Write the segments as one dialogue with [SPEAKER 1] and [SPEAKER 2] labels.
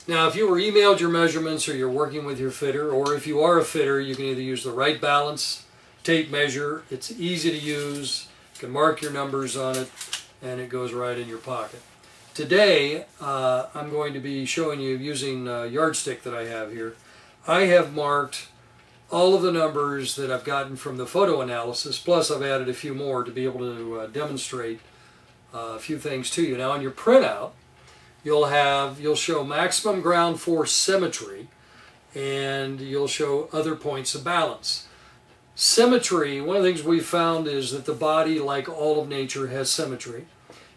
[SPEAKER 1] Now, if you were emailed your measurements or you're working with your fitter, or if you are a fitter, you can either use the Wright balance tape measure. It's easy to use. You can mark your numbers on it, and it goes right in your pocket. Today, I'm going to be showing you using a yardstick that I have here. I have marked all of the numbers that I've gotten from the photo analysis, plus I've added a few more to be able to demonstrate a few things to you. Now, on your printout, you'll show maximum ground force symmetry, and you'll show other points of balance. Symmetry, one of the things we've found is that the body, like all of nature, has symmetry,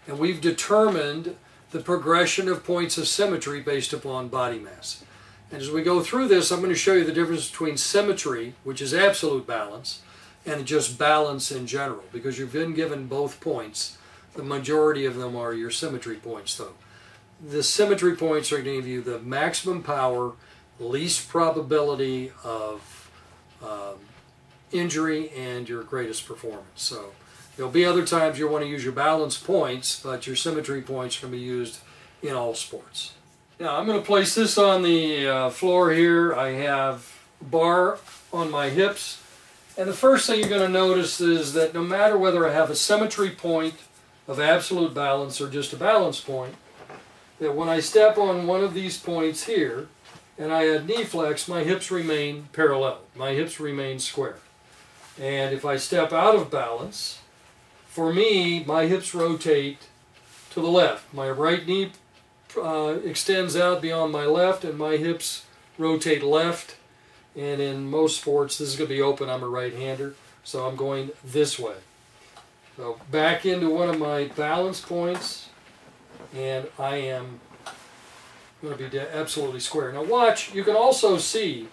[SPEAKER 1] and we've determined the progression of points of symmetry based upon body mass. And as we go through this, I'm going to show you the difference between symmetry, which is absolute balance, and just balance in general, because you've been given both points. The majority of them are your symmetry points, though. The symmetry points are going to give you the maximum power, least probability of injury, and your greatest performance. So there'll be other times you'll want to use your balance points, but your symmetry points are going to be used in all sports. Now I'm going to place this on the floor here. I have a bar on my hips, and the first thing you're going to notice is that no matter whether I have a symmetry point of absolute balance or just a balance point, that when I step on one of these points here and I add knee flex, my hips remain parallel. My hips remain square. And if I step out of balance, for me, my hips rotate to the left. My right knee extends out beyond my left, and my hips rotate left. And in most sports, this is going to be open. I'm a right-hander, so I'm going this way. So back into one of my balance points, and I am going to be absolutely square. Now watch, you can also see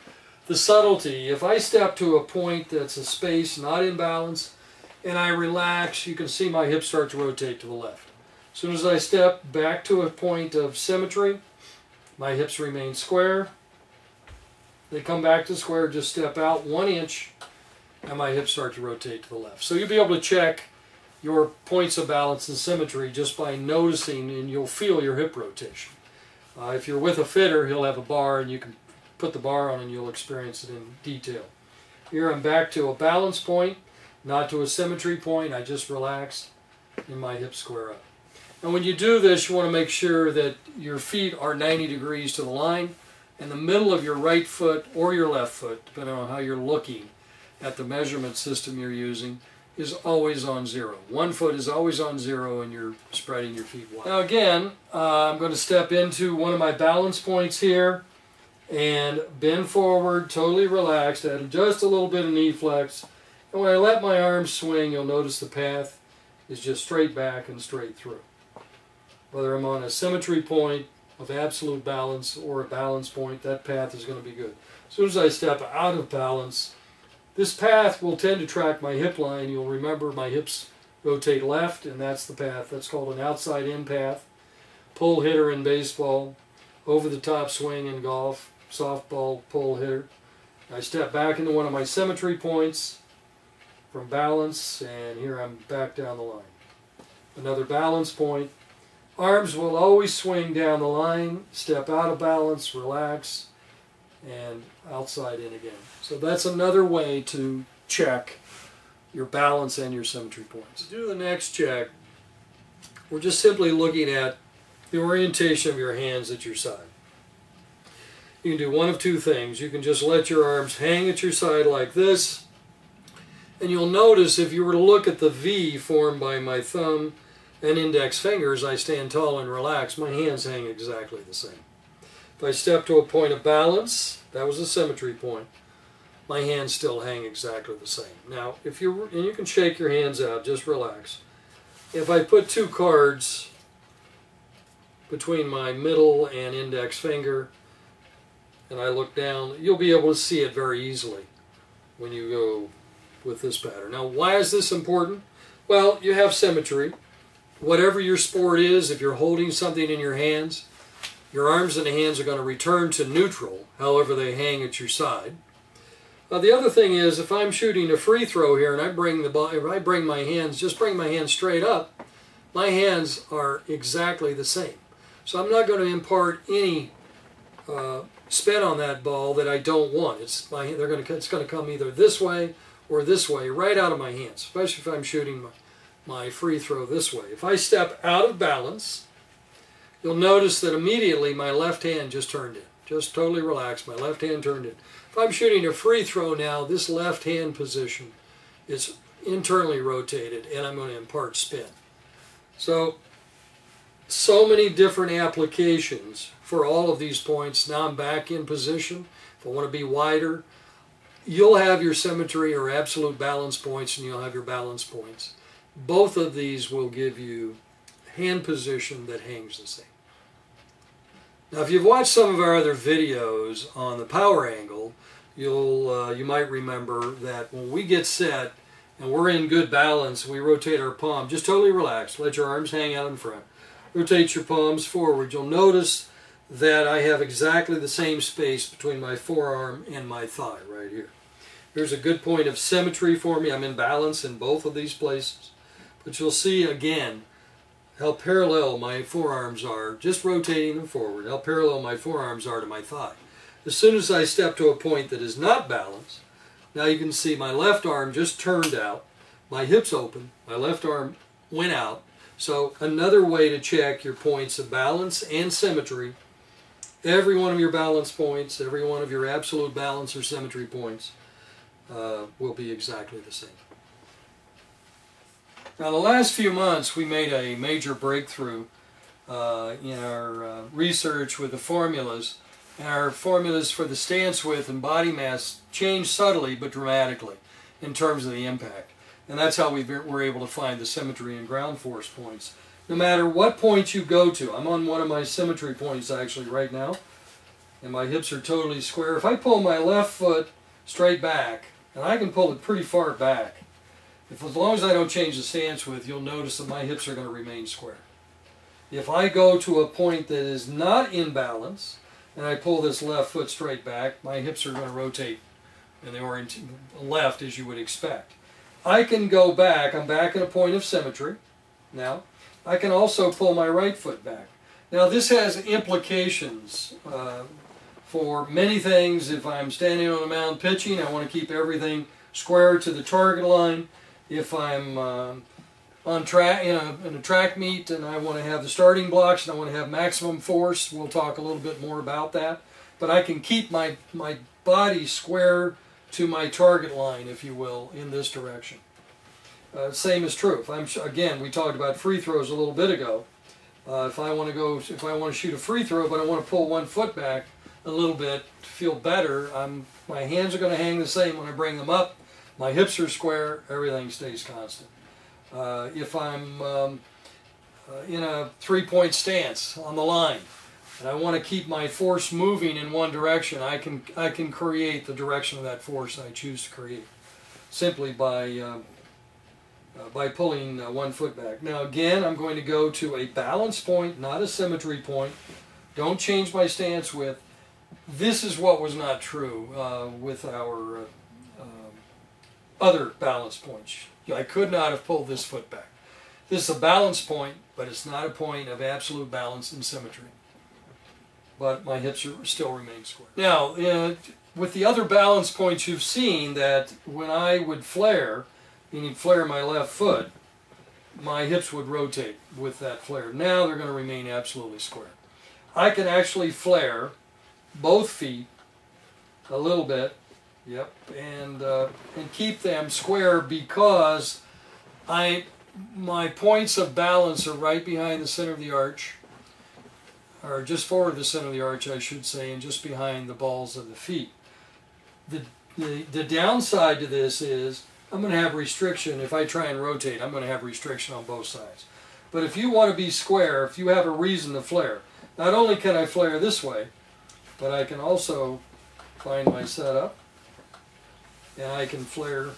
[SPEAKER 1] the subtlety. If I step to a point that's a space not in balance, and I relax, you can see my hips start to rotate to the left. As soon as I step back to a point of symmetry, my hips remain square. They come back to square, just step out 1 inch, and my hips start to rotate to the left. So you'll be able to check your points of balance and symmetry just by noticing, and you'll feel your hip rotation. If you're with a fitter, he'll have a bar, and you can put the bar on and you'll experience it in detail. Here I'm back to a balance point, not to a symmetry point. I just relax and my hips square up. And when you do this, you want to make sure that your feet are 90 degrees to the line, and the middle of your right foot or your left foot, depending on how you're looking at the measurement system you're using, is always on zero. One foot is always on zero, and you're spreading your feet wide. Now again, I'm going to step into one of my balance points here and bend forward, totally relaxed, add just a little bit of knee flex. And when I let my arms swing, you'll notice the path is just straight back and straight through. Whether I'm on a symmetry point of absolute balance or a balance point, that path is going to be good. As soon as I step out of balance, this path will tend to track my hip line. You'll remember my hips rotate left, and that's the path. That's called an outside-in path. Pull hitter in baseball, over-the-top swing in golf, softball pull hitter. I step back into one of my symmetry points from balance, and here I'm back down the line. Another balance point. Arms will always swing down the line, step out of balance, relax, and outside in again. So that's another way to check your balance and your symmetry points. To do the next check, we're just simply looking at the orientation of your hands at your side. You can do one of two things. You can just let your arms hang at your side like this, and you'll notice if you were to look at the V formed by my thumb and index fingers, I stand tall and relaxed, my hands hang exactly the same. If I step to a point of balance, that was a symmetry point, my hands still hang exactly the same. Now, and you can shake your hands out, just relax. If I put two cards between my middle and index finger, and I look down, you'll be able to see it very easily when you go with this pattern. Now, why is this important? Well, you have symmetry. Whatever your sport is, if you're holding something in your hands, your arms and the hands are going to return to neutral, however they hang at your side. The other thing is, if I'm shooting a free throw here and I bring my hands straight up, my hands are exactly the same. So I'm not going to impart any spin on that ball that I don't want. It's going to come either this way or this way, right out of my hands, especially if I'm shooting my free throw this way. If I step out of balance, you'll notice that immediately my left hand just turned in. Just totally relaxed, my left hand turned in. If I'm shooting a free throw now, this left hand position is internally rotated and I'm going to impart spin. So many different applications for all of these points. Now I'm back in position. If I want to be wider, you'll have your symmetry or absolute balance points and you'll have your balance points. Both of these will give you hand position that hangs the same. Now if you've watched some of our other videos on the power angle, you might remember that when we get set and we're in good balance, we rotate our palm, just totally relaxed, let your arms hang out in front. Rotate your palms forward. You'll notice that I have exactly the same space between my forearm and my thigh right here. Here's a good point of symmetry for me. I'm in balance in both of these places. But you'll see again how parallel my forearms are, just rotating them forward, how parallel my forearms are to my thigh. As soon as I step to a point that is not balanced, now you can see my left arm just turned out, my hips open, my left arm went out. So another way to check your points of balance and symmetry, every one of your balance points, every one of your absolute balance or symmetry points will be exactly the same. Now the last few months we made a major breakthrough in our research with the formulas. And our formulas for the stance width and body mass changed subtly but dramatically in terms of the impact. And that's how we were able to find the symmetry and ground force points. No matter what point you go to, I'm on one of my symmetry points actually right now, and my hips are totally square. If I pull my left foot straight back, and I can pull it pretty far back, as long as I don't change the stance width, you'll notice that my hips are going to remain square. If I go to a point that is not in balance, and I pull this left foot straight back, my hips are going to rotate in the left as you would expect. I can go back, I'm back in a point of symmetry now. I can also pull my right foot back. Now this has implications for many things. If I'm standing on a mound pitching, I want to keep everything square to the target line. If I'm on track in a track meet and I want to have the starting blocks and I want to have maximum force, we'll talk a little bit more about that. But I can keep my body square to my target line, if you will, in this direction. Same is true. Again, we talked about free throws a little bit ago. If I want to shoot a free throw, but I want to pull one foot back a little bit to feel better, my hands are going to hang the same when I bring them up. My hips are square. Everything stays constant. If I'm in a three-point stance on the line, and I want to keep my force moving in one direction, I can create the direction of that force I choose to create simply by pulling one foot back. Now again, I'm going to go to a balance point, not a symmetry point. Don't change my stance width. This is what was not true with our other balance points. I could not have pulled this foot back. This is a balance point, but it's not a point of absolute balance and symmetry. But my hips still remain square. Now, with the other balance points, you've seen that when I would flare, meaning flare my left foot, my hips would rotate with that flare. Now they're going to remain absolutely square. I can actually flare both feet a little bit, yep, and keep them square because my points of balance are right behind the center of the arch, or just forward of the center of the arch, I should say, and just behind the balls of the feet. The downside to this is I'm going to have restriction. If I try and rotate, I'm going to have restriction on both sides. But if you want to be square, if you have a reason to flare, not only can I flare this way, but I can also find my setup, and I can flare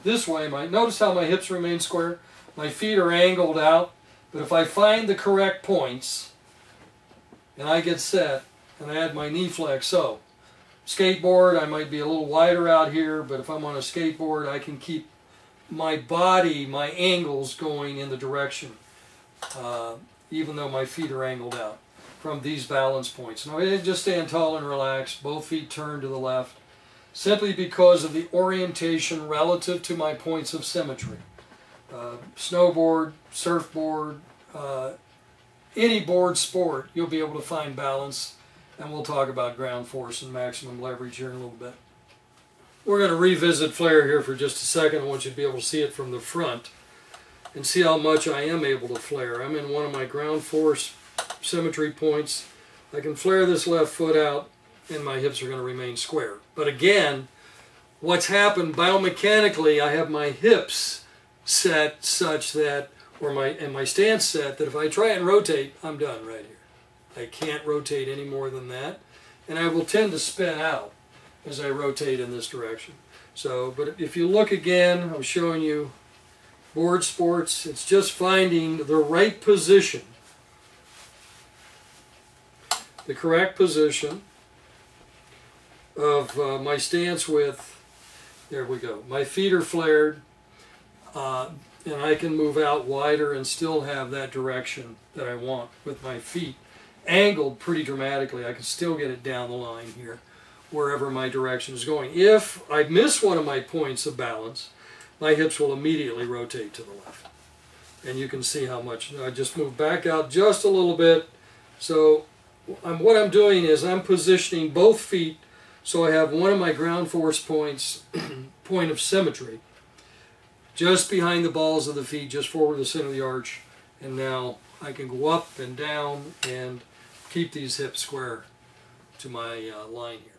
[SPEAKER 1] this way. Notice how my hips remain square. My feet are angled out. But if I find the correct points, and I get set, and I add my knee flex, so skateboard, I might be a little wider out here, but if I'm on a skateboard, I can keep my body, my angles going in the direction, even though my feet are angled out. from these balance points. Now I just stand tall and relaxed, both feet turned to the left, simply because of the orientation relative to my points of symmetry. Snowboard, surfboard, any board sport, you'll be able to find balance, and we'll talk about ground force and maximum leverage here in a little bit. We're going to revisit flare here for just a second. I want you to be able to see it from the front and see how much I am able to flare. I'm in one of my ground force symmetry points. I can flare this left foot out and my hips are going to remain square. But again, what's happened biomechanically, I have my hips set such that, or my stance set, that if I try and rotate, I'm done right here. I can't rotate any more than that, and I will tend to spin out as I rotate in this direction. So, but if you look again, I'm showing you board sports, it's just finding the right position, the correct position of my stance width. There we go. My feet are flared, and I can move out wider and still have that direction that I want with my feet angled pretty dramatically. I can still get it down the line here, wherever my direction is going. If I miss one of my points of balance, my hips will immediately rotate to the left. And you can see how much. I just move back out just a little bit. So what I'm doing is I'm positioning both feet so I have one of my ground force points, point of symmetry, just behind the balls of the feet, just forward the center of the arch. And now I can go up and down and keep these hips square to my line here.